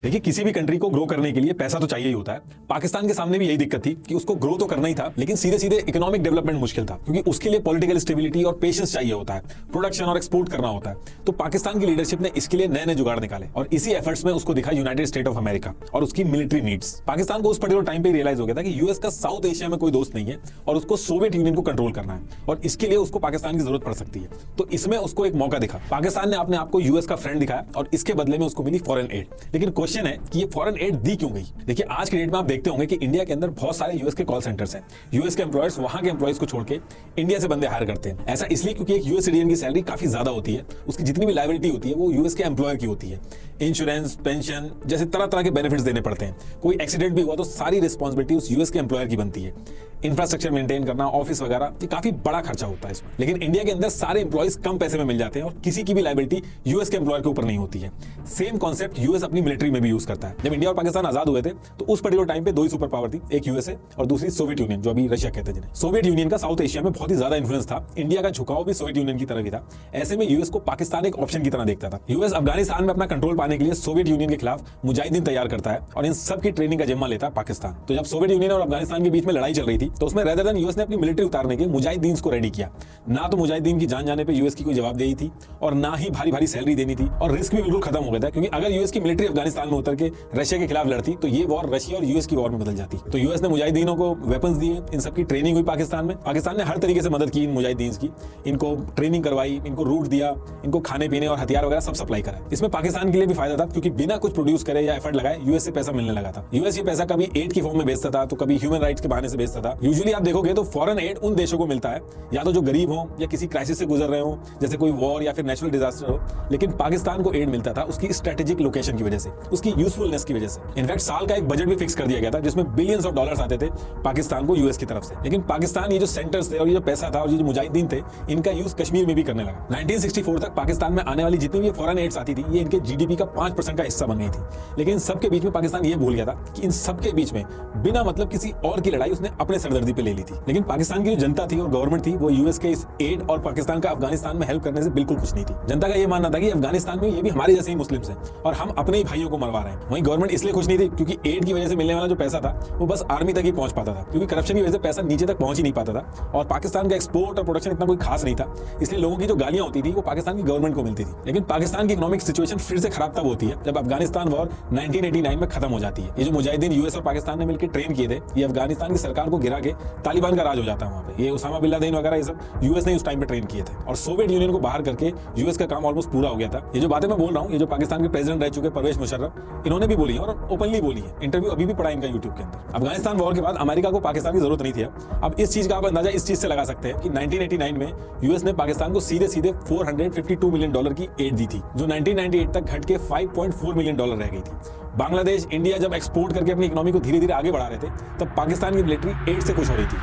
देखिए, किसी भी कंट्री को ग्रो करने के लिए पैसा तो चाहिए ही होता है। पाकिस्तान के सामने भी यही दिक्कत थी कि उसको ग्रो तो करना ही था, लेकिन सीधे सीधे इकोनॉमिक डेवलपमेंट मुश्किल था, क्योंकि उसके लिए पॉलिटिकल स्टेबिलिटी और पेशेंस चाहिए होता है, प्रोडक्शन और एक्सपोर्ट करना होता है। तो पाकिस्तान की लीडरशिप ने इसके लिए नए नए जुगाड़ निकाले और इसी एफर्ट्स में उसको दिखा यूनाइटेड स्टेट ऑफ अमेरिका और उसकी मिलिट्री नीड्स। पाकिस्तान को उस पर्टिकुलर टाइम पे रियलाइज हो गया था कि यूएस का साउथ एशिया में कोई दोस्त नहीं है और उसको सोवियत यूनियन को कंट्रोल करना है, और इसके लिए उसको पाकिस्तान की जरूरत पड़ सकती है। तो इसमें उसको एक मौका दिखा। पाकिस्तान ने अपने आप को यूएस का फ्रेंड दिखाया और इसके बदले में उसको मिली फॉरेन एड। लेकिन क्वेश्चन है कि ये फॉरेन एड दी क्यों गई। देखिए, आज के डेट में आप देखते होंगे कि इंडिया के अंदर बहुत सारे यूएस के कॉल सेंटर्स हैं। यूएस के एम्प्लॉयर्स वहां के एम्प्लॉयज को छोड़ के इंडिया से बंदे हायर करते हैं। ऐसा इसलिए क्योंकि एक यूएस सिटीजन की सैलरी काफी ज्यादा होती है, उसकी जितनी भी लायबिलिटी होती है वो यूएस के एम्प्लॉयर की होती है। इंश्योरेंस, पेंशन जैसे तरह तरह के बेनिफिट्स देने पड़ते हैं। कोई एक्सीडेंट भी हुआ तो सारी रिस्पॉन्सिबिलिटी उस यूएस के एम्प्लॉयर की बनती है। इंफ्रास्ट्रक्चर मेंटेन करना, ऑफिस वगैरह, ये काफी बड़ा खर्चा होता है इसमें। लेकिन इंडिया के अंदर सारे एम्प्लॉयज कम पैसे में मिल जाते हैं और किसी की भी लायबिलिटी यूएस के एम्प्लॉयर के ऊपर नहीं होती है। सेम कॉन्सेप्ट यूएस अपनी मिलिट्री में भी यूज करता है। जब इंडिया और पाकिस्तान आजाद हुए थे तो उस पर्टिकुलर टाइम पे दो ही सुपर पावर थी, एक यूएसए और दूसरी सोवियत यूनियन, जो अभी रशिया कहते हैं जिन्हें। सोवियत यूनियन का साउथ एशिया में बहुत ही ज्यादा इन्फ्लुएंस था। इंडिया का झुकाव भी सोवियत यूनियन की तरफ ही था। ऐसे में यूएस को पाकिस्तान एक ऑप्शन की तरह देखता था। यूएस अफगानिस्तान में अपना कंट्रोल पाने के लिए सोवियत यूनियन के खिलाफ मुजाहिदीन तैयार करता है और इन सब की ट्रेनिंग का जिम्मा लेता है पाकिस्तान। तो जब सोवियत यूनियन और अफगानिस्तान के बीच में लड़ाई चल रही थी तो उसमें रेदर देन यूएस ने अपनी मिलिट्री उतारने के मुजाहिदीन को रेडी किया। ना तो मुजाहिदीन की जान जाने पे यूएस की कोई जवाबदेही थी और ना ही भारी भारी सैलरी देनी थी, और रिस्क भी बिल्कुल खत्म हो गया था, क्योंकि अगर यूएस की मिलिट्री अफगानिस्तान में उतर के रशिया के खिलाफ लड़ती तो ये वॉर रशिया और यूएस की वॉर में बदल जाती। तो यूएस ने मुजाहिदीनों को वेपन्स दिए, इन सबकी ट्रेनिंग हुई पाकिस्तान में। पाकिस्तान ने हर तरीके से मदद की इन मुजाहिदीन की, इनको ट्रेनिंग करवाई, इनको रूट दिया, इनको खाने पीने और हथियार वगैरह सब सप्लाई करा। इसमें पाकिस्तान के लिए भी फायदा था, क्योंकि बिना कुछ प्रोड्यूस करे या एफर्ट लगाए यूएस से पैसा मिलने लगा था। यूएस ये पैसा कभी एड की फॉर्म में बेचता था तो कभी ह्यूमन राइट्स के बहाने से बेचता था। यूजुअली आप देखोगे तो फॉरेन एड उन देशों को मिलता है या तो जो गरीब हो या किसी क्राइसिस से गुजर रहे हो, जैसे कोई वॉर या फिर नेचुरल डिजास्टर हो। लेकिन पाकिस्तान को एड मिलता था उसकी स्ट्रेटेजिक लोकेशन की वजह से, उसकी यूजफुलनेस की वजह से। इनफैक्ट साल का एक बजट भी फिक्स कर दिया गया था जिसमें बिलियंस ऑफ डॉलर्स आते थे पाकिस्तान को यूएस की तरफ से। लेकिन पाकिस्तान ये जो सेंटर्स थे और ये जो पैसा था और ये जो मुजाहिदीन थे, इनका यूज कश्मीर में भी करने लगा। 1964 तक पाकिस्तान में आने वाली जितनी भी फॉरेन एड्स आती थी ये इनके जीडीपी का 5% का हिस्सा बन गई थी। लेकिन इन सबके बीच में पाकिस्तान ये भूल गया था कि इन सबके बीच में बिना मतलब किसी और की लड़ाई उसने अपने सरदर्दी पे ले ली थी। लेकिन पाकिस्तान की जो जनता थी और गवर्नमेंट थी वो यूएस के इस एड और पाकिस्तान का अफगानिस्तान में हेल्प करने से बिल्कुल खुश नहीं थी। जनता का ये मानना था कि अफगानिस्तान में ये भी हमारे जैसे ही मुस्लिम्स हैं और हम अपने ही भाइयों को मरवा रहे हैं। वहीं गवर्नमेंट इसलिए खुश नहीं थी क्योंकि एड की वजह से मिलने वाला जो पैसा था वो बस आर्मी तक ही पहुंच पाता था, क्योंकि करप्शन की वजह से पैसा नीचे तक पहुंच ही नहीं पाता था और पाकिस्तान का एक्सपोर्ट और प्रोडक्शन इतना कोई खास नहीं था। इसलिए लोगों की जो गालियां होती थी वो पाकिस्तान की गवर्नमेंट को मिलती थी। लेकिन पाकिस्तान की इकोनॉमिक सिचुएशन फिर से खराब तब होती है जब अफगानिस्तान वॉर 1989 में खत्म हो जाती है। ये जो मुजाहिदीन यूएस और पाकिस्तान ने मिलकर ट्रेन किए थे, ये अफगानिस्तान की सरकार को गिरा के तालिबान का राज हो जाता है वहां पे। ये उसामा बिन लादेन वगैरह ये सब यूएस ने उस टाइम पे ट्रेन किए थे और सोवियत यूनियन को बाहर करके यूएस का काम ऑलमोस्ट पूरा हो गया था। ये जो बातें मैं बोल रहा हूँ, ये जो पाकिस्तान के प्रेसिडेंट रह चुके परवेज मुशर्रफ, इन्होंने भी बोली है और ओपनली बोली है। इंटरव्यू अभी भी पड़ा इनका यूट्यूब के अंदर। अफगानिस्तान वॉर के बाद अमेरिका को पाकिस्तान की जरूरत नहीं थी। अब इस चीज का आप अंदाजा इस चीज से लगा सकते हैं कि 1989 में यूएस ने पाकिस्तान को सीधे सीधे $452 मिलियन की एड दी थी, जो 1998 तक घट के $5.4 मिलियन रह गई थी। बांग्लादेश, इंडिया जब एक्सपोर्ट करके अपनी इकोनॉमी को धीरे धीरे आगे बढ़ा रहे थे तब पाकिस्तान की मिलिट्री एड से खुश हो रही थी।